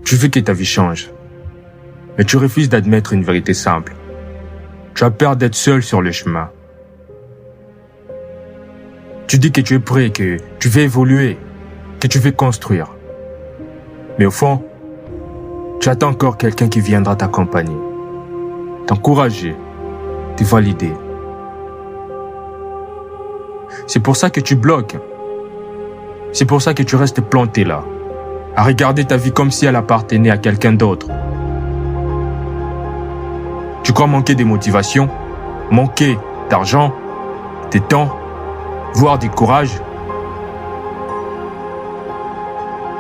Tu veux que ta vie change, mais tu refuses d'admettre une vérité simple. Tu as peur d'être seul sur le chemin. Tu dis que tu es prêt, que tu veux évoluer, que tu veux construire. Mais au fond, tu attends encore quelqu'un qui viendra t'accompagner, t'encourager, te valider. C'est pour ça que tu bloques. C'est pour ça que tu restes planté là, à regarder ta vie comme si elle appartenait à quelqu'un d'autre. Tu crois manquer de motivation, manquer d'argent, de temps, voire du courage.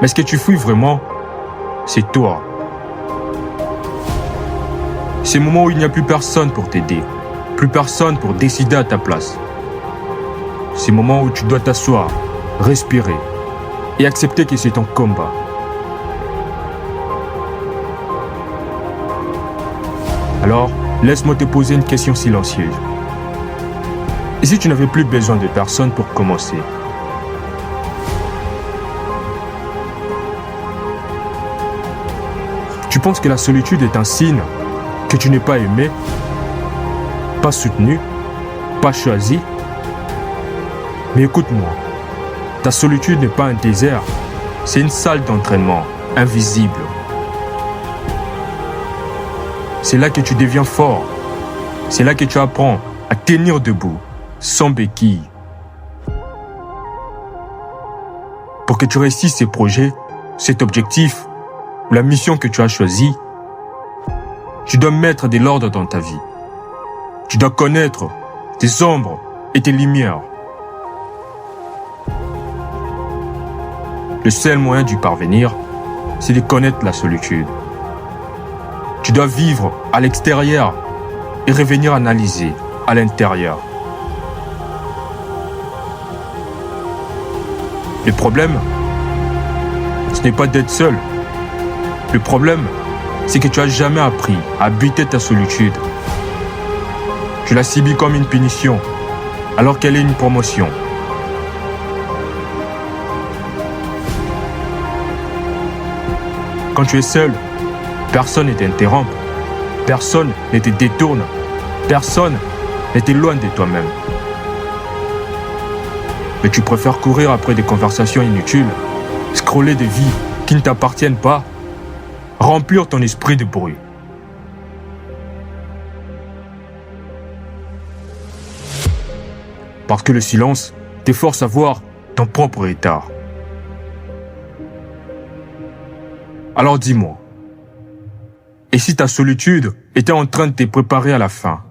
Mais ce que tu fuis vraiment, c'est toi. Ces moments où il n'y a plus personne pour t'aider, plus personne pour décider à ta place. Ces moments où tu dois t'asseoir, respirer et accepter que c'est ton combat. Alors, laisse-moi te poser une question silencieuse. Et si tu n'avais plus besoin de personne pour commencer? Tu penses que la solitude est un signe que tu n'es pas aimé, pas soutenu, pas choisi? Mais écoute-moi, ta solitude n'est pas un désert, c'est une salle d'entraînement invisible. C'est là que tu deviens fort, c'est là que tu apprends à tenir debout, sans béquille. Pour que tu réussisses ces projets, cet objectif, ou la mission que tu as choisie, tu dois mettre de l'ordre dans ta vie. Tu dois connaître tes ombres et tes lumières. Le seul moyen d'y parvenir, c'est de connaître la solitude. Tu dois vivre à l'extérieur et revenir analyser à l'intérieur. Le problème, ce n'est pas d'être seul. Le problème, c'est que tu n'as jamais appris à habiter ta solitude. Tu l'as subie comme une punition, alors qu'elle est une promotion. Quand tu es seul, personne ne t'interrompt, personne ne te détourne, personne ne t'éloigne de toi-même. Mais tu préfères courir après des conversations inutiles, scroller des vies qui ne t'appartiennent pas, remplir ton esprit de bruit. Parce que le silence te force à voir ton propre état. Alors dis-moi, et si ta solitude était en train de te préparer à la fin?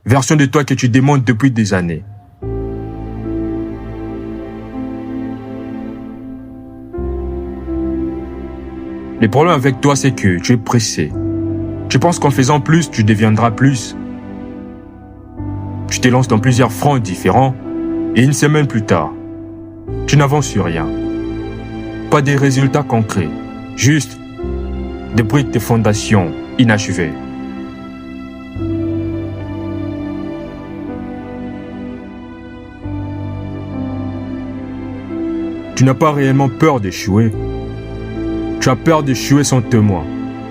Version de toi que tu demandes depuis des années. Le problème avec toi, c'est que tu es pressé. Tu penses qu'en faisant plus, tu deviendras plus. Tu te lances dans plusieurs fronts différents et une semaine plus tard, tu n'avances sur rien. Pas des résultats concrets, juste des briques de fondation inachevées. Tu n'as pas réellement peur d'échouer. Tu as peur d'échouer sans témoin,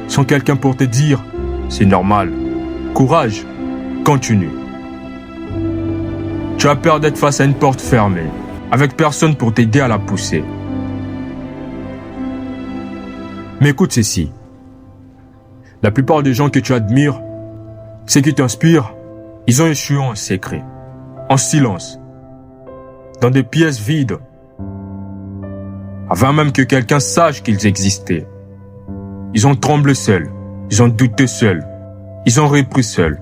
sans quelqu'un pour te dire « c'est normal, courage, continue ». Tu as peur d'être face à une porte fermée, avec personne pour t'aider à la pousser. Mais écoute ceci. La plupart des gens que tu admires, ceux qui t'inspirent, ils ont échoué en secret, en silence, dans des pièces vides, avant même que quelqu'un sache qu'ils existaient. Ils ont tremblé seuls, ils ont douté seuls, ils ont repris seuls.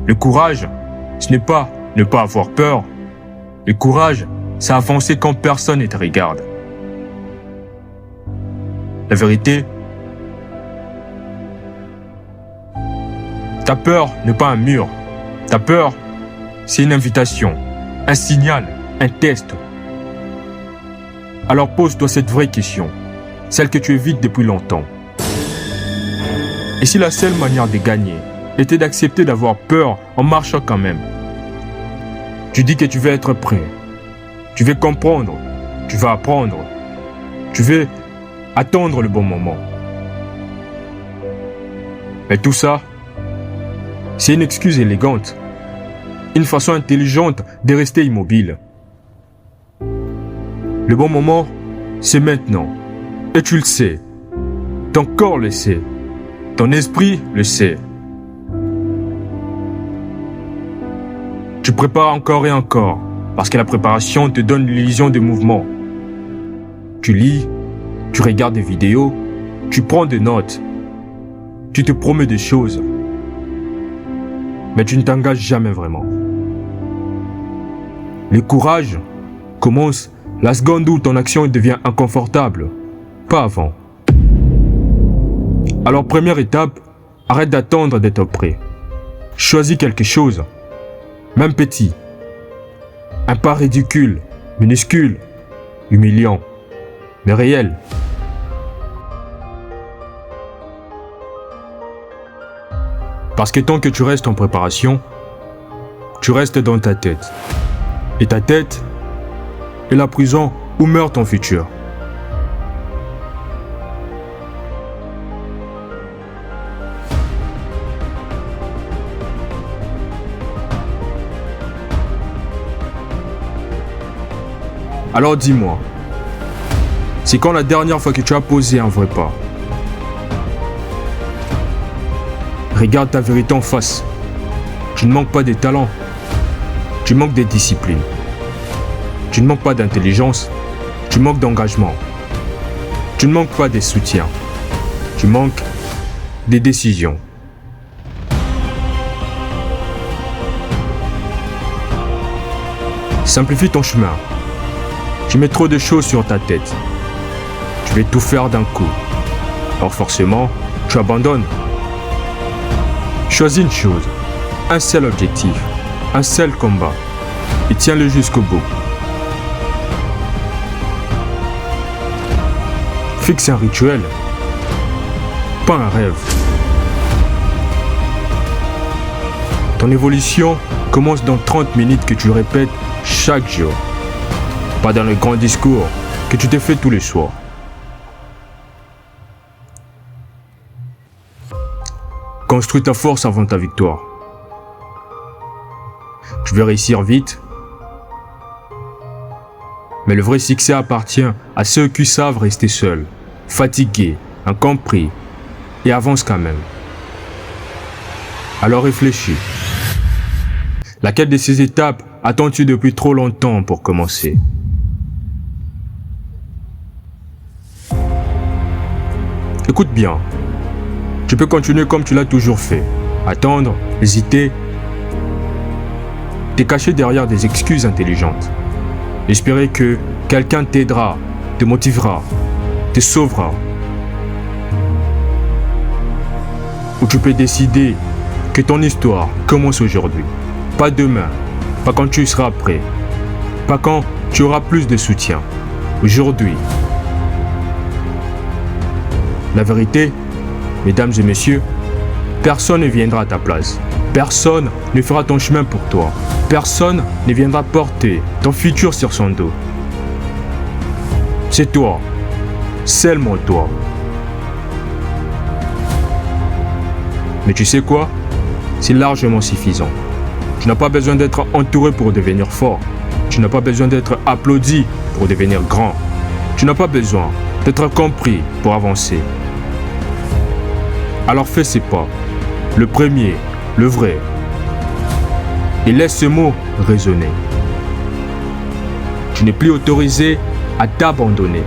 Le courage, ce n'est pas ne pas avoir peur. Le courage, c'est avancer quand personne ne te regarde. La vérité, ta peur n'est pas un mur. Ta peur, c'est une invitation, un signal, un test. Alors pose-toi cette vraie question, celle que tu évites depuis longtemps. Et si la seule manière de gagner était d'accepter d'avoir peur en marchant quand même? Tu dis que tu veux être prêt. Tu veux comprendre, tu vas apprendre, tu veux attendre le bon moment. Mais tout ça, c'est une excuse élégante, une façon intelligente de rester immobile. Le bon moment, c'est maintenant. Et tu le sais. Ton corps le sait. Ton esprit le sait. Tu prépares encore et encore, parce que la préparation te donne l'illusion de mouvement. Tu lis, tu regardes des vidéos, tu prends des notes, tu te promets des choses, mais tu ne t'engages jamais vraiment. Le courage commence la seconde où ton action devient inconfortable, pas avant. Alors première étape, arrête d'attendre d'être prêt. Choisis quelque chose, même petit. Un pas ridicule, minuscule, humiliant, mais réel. Parce que tant que tu restes en préparation, tu restes dans ta tête. Et ta tête est la prison où meurt ton futur. Alors dis-moi, c'est quand la dernière fois que tu as posé un vrai pas? Regarde ta vérité en face. Tu ne manques pas de talent. Tu manques de discipline. Tu ne manques pas d'intelligence. Tu manques d'engagement. Tu ne manques pas de soutien. Tu manques des décisions. Simplifie ton chemin. Tu mets trop de choses sur ta tête. Tu veux tout faire d'un coup. Alors forcément, tu abandonnes. Choisis une chose, un seul objectif, un seul combat, et tiens-le jusqu'au bout. Fixe un rituel, pas un rêve. Ton évolution commence dans 30 minutes que tu répètes chaque jour, pas dans le grand discours que tu te fais tous les soirs. Construis ta force avant ta victoire. Tu veux réussir vite, mais le vrai succès appartient à ceux qui savent rester seuls, fatigués, incompris, et avancent quand même. Alors réfléchis. Laquelle de ces étapes attends-tu depuis trop longtemps pour commencer? Écoute bien. Tu peux continuer comme tu l'as toujours fait. Attendre, hésiter, te cacher derrière des excuses intelligentes. Espérer que quelqu'un t'aidera, te motivera, te sauvera. Ou tu peux décider que ton histoire commence aujourd'hui. Pas demain, pas quand tu seras prêt, pas quand tu auras plus de soutien. Aujourd'hui. La vérité, mesdames et messieurs, personne ne viendra à ta place. Personne ne fera ton chemin pour toi. Personne ne viendra porter ton futur sur son dos. C'est toi, seulement toi. Mais tu sais quoi? C'est largement suffisant. Tu n'as pas besoin d'être entouré pour devenir fort. Tu n'as pas besoin d'être applaudi pour devenir grand. Tu n'as pas besoin d'être compris pour avancer. Alors fais ces pas, le premier, le vrai, et laisse ce mot résonner. Tu n'es plus autorisé à t'abandonner.